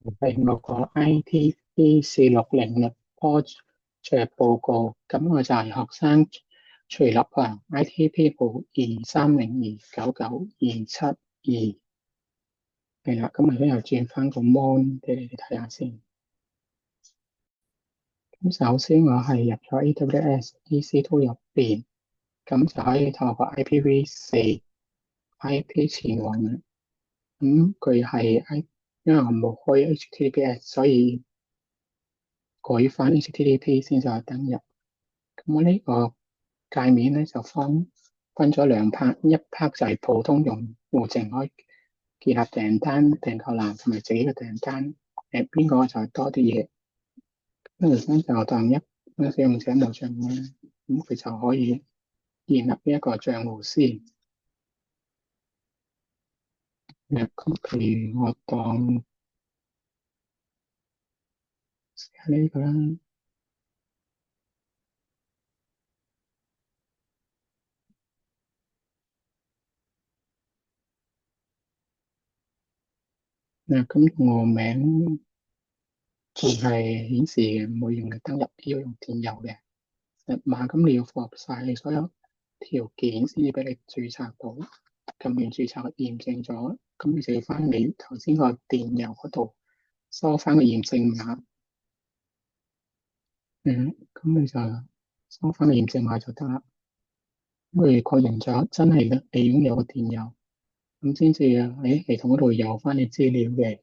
另外個 ITP 4606 project 報告，咁我就係學生徐立華 ITP 部2302997272，係啦，咁我而家又轉翻個 mon 俾你哋睇下先。咁首先我係入咗 AWS EC2 入邊，咁就可以透過 IPv4 IP 前往嘅。咁佢係 因為我冇開 HTTPS，所以改翻 HTTP 先至可以登入。咁我呢個界面咧就分咗兩 part，一 part 就係普通用戶淨可以結合訂單、訂購欄同埋自己嘅訂單，邊個就係多啲嘢。跟住咧就當一個使用者冇賬戶咧，咁佢就可以建立呢一個賬戶先。咁譬如我當呢個啦，咁我名就係顯示嘅，唔會用嚟登入，要用電郵嘅。碼咁你要符合晒你所有條件先至俾你註冊到，撳完註冊驗證咗，咁你就要翻你頭先個電郵嗰度收翻個驗證碼，咁你就收翻個驗證碼就得啦。咁你確認咗真係嘅，你擁有個電郵，咁先至喺系統嗰度有翻你資料嘅，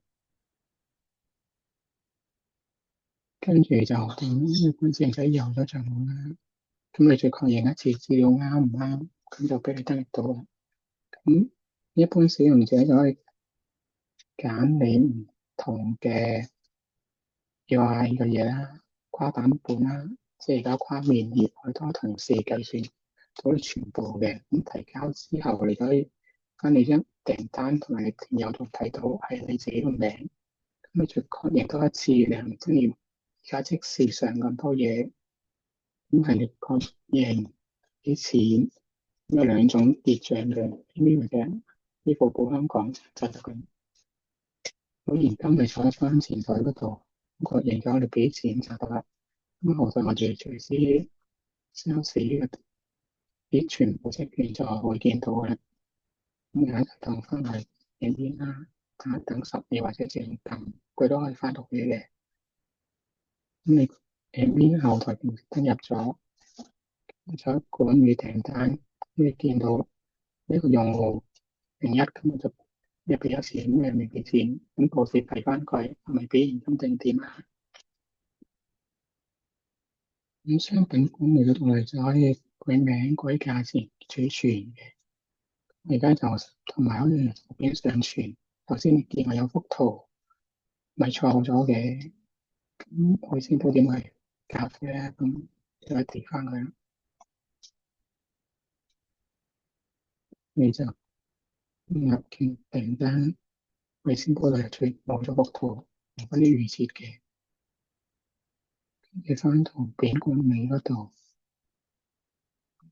跟住就等一般使用者有咗賬號啦。咁你再確認一次資料啱唔啱，咁就俾你登錄到啦。咁一般使用者就可以揀你唔同嘅 UI 嘅嘢啦，跨版本啦，即係而家跨面頁，好多同時計算到全部嘅。咁提交之後，你可以翻你張訂單同埋你電郵度睇到係你自己個名，咁你再確認多一次，你係咪真係而家即時上咁多嘢？咁係你確認啲錢，有兩種結賬嘅呢個嘅支付寶香港就得嘅。好，現金你坐翻前台嗰度，確認咗你俾錢就得啦。咁後台我哋隨時 sales 呢個啲全部職員就會見到嘅。咁而家等翻嚟入邊啦，等10秒或者自動撳，佢都可以翻到去嘅。咁你入邊後台登入咗，就管理訂單，你見到呢個用戶01，咁我就入邊有錢，咩未俾錢，咁到時睇翻佢係咪俾現金定點啊？咁商品管理嗰度嚟就可以改名、改價錢、儲存嘅。而家就同埋可以圖片上傳。頭先你見我有幅圖咪錯咗嘅，咁海鮮鋪點係咖啡咧，咁就可以調翻佢啦。你就入件訂單，海鮮鋪度就冇咗幅圖，嗰啲預設嘅，你翻圖片管理嗰度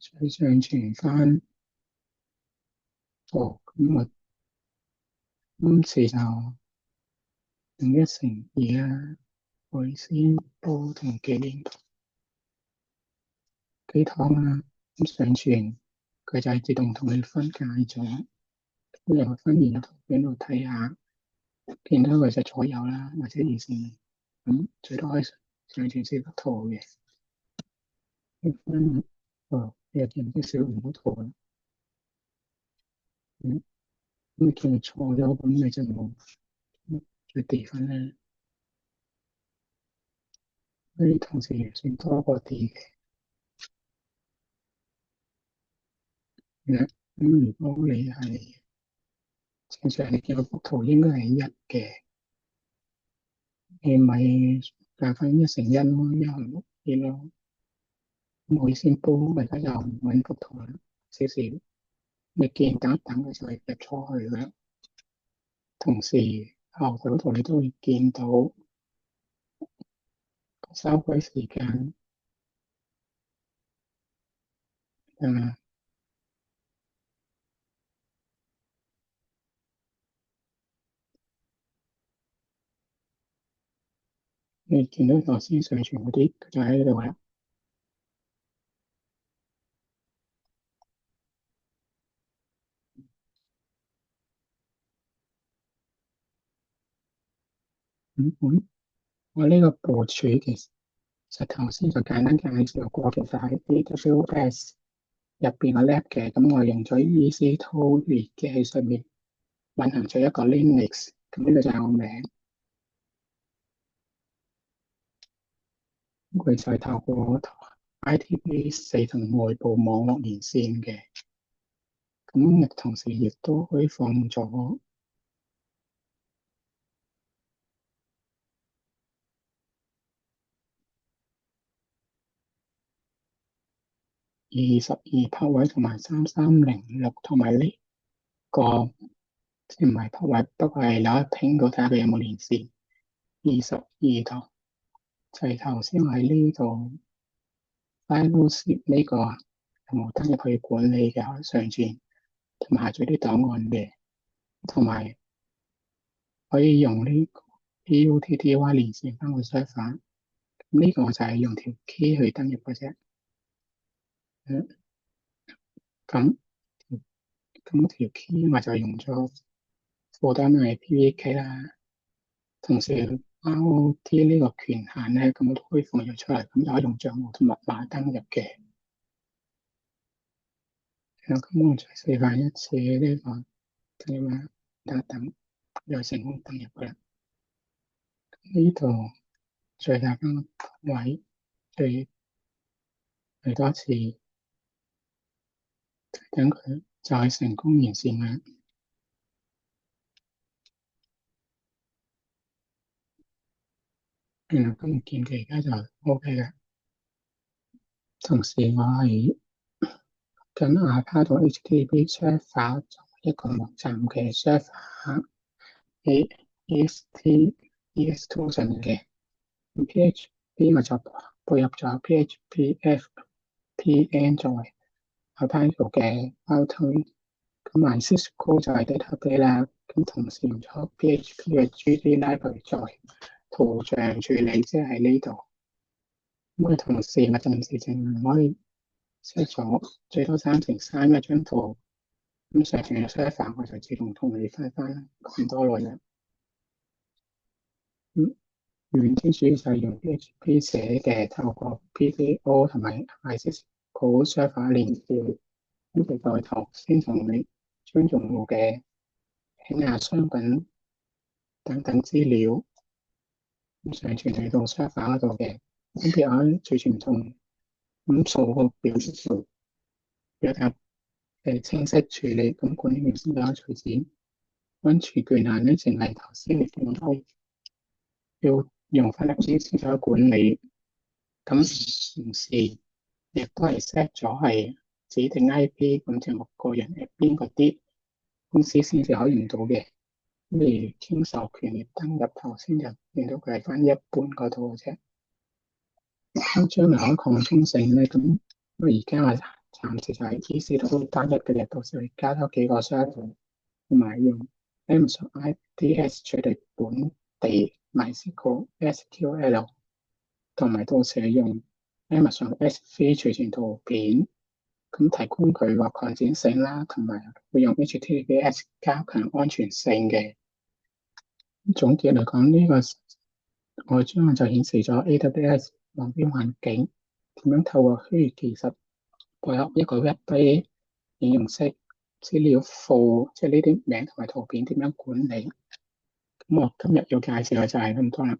再上傳翻圖，咁我今次就用1:2啦。海鮮煲同幾湯啦，咁上傳佢就係自動同你分解咗，咁又分完個圖片度睇下，見到佢就左右啦，或者以前咁最多可以上傳4幅圖嘅，分又見啲小唔好圖啦，咁咁見錯咗，咁你就冇再地分咧，所以同時算多個啲嘅。咁如果你係正常，你見到幅圖應該係1嘅。你咪加翻1:1咯，1:6咯。咁我先煲，而家又唔揾幅圖啦，少少。你見等一等佢就係入錯去啦。同時後台嗰度你都會見到收歸時間，誒你見到頭先上傳嗰啲，佢就喺呢度啦。我呢個部署其實頭先就簡單介紹過，其實喺 AWS 入邊嘅 lab 嘅，咁我用咗 EC2 列嘅喺上面運行咗一個 Linux，咁呢個就係我名。佢就係透過 IPv4同外部網絡連線嘅，咁同時亦都開放咗22泊位同埋3306，同埋呢個即係唔係泊位，不過係有一 ping 到睇下佢有冇連線。22度就係頭先我喺呢度 file 呢個有冇登入去管理嘅上傳同埋下載啲檔案嘅，同埋可以用呢個 PUTTY 連線翻個 server。呢個就係用條 key 去登入嘅啫。咁咁條 key 我就用咗貨單嘅 PVK 啦，同時 ROT 呢個權限咧，咁我都可以放咗出嚟，咁就可以用帳號同密碼登入嘅。咁我再示範一次呢個登入啦，等又成功登入㗎啦。呢度最大間位，最多一次，等佢就係成功完善啦。咁見佢而家就 OK 啦。同時我係咁 Apache HTTP server 做一個網站嘅 server 喺 ES2 上面嘅。PHP 我就配合咗 PHP-FPN 作為 Apache 嘅包推。咁 MySQL 就係 database 啦。咁同時用咗 PHP 嘅 GD library 作為圖像處理，即係喺呢度。咁同時我暫時淨可以 set 咗最多3:3一張圖。咁上傳嘅 server 我就自動同你分翻咁多內容。軟件主要就係用 PHP 寫嘅，透過 PKO 同埋 MySQL server 連接。咁其實我頭先同你將用戶嘅名啊、商品等等資料上傳去到 server 嗰度嘅。咁譬如我最傳統咁數個表述比較清晰處理，咁管理員先有隨時安全權限咧，淨係頭先你見到要用翻一支先可以管理。咁同時亦都係 set 咗係指定 IP，咁就6個人入邊嗰啲公司先至可以用到嘅。咁而簽授權亦登入頭先就見到佢係翻一般嗰度嘅啫。咁將來可擴充性咧，咁而家我暫時就係 EC2 單一嘅啫，到時會加多幾個 server，同埋用 Amazon IDS 取代本地 MySQL SQL，同埋到時用 Amazon S3 儲存圖片，咁提供佢個擴展性啦，同埋會用 HTTPS 加強安全性嘅。總結嚟講，呢個外張就顯示咗 AWS 網標環境點樣透過虛擬技術配合一個 Web-based 應用式資料庫，即係呢啲名同埋圖片點樣管理。咁我今日要介紹嘅就係咁多啦。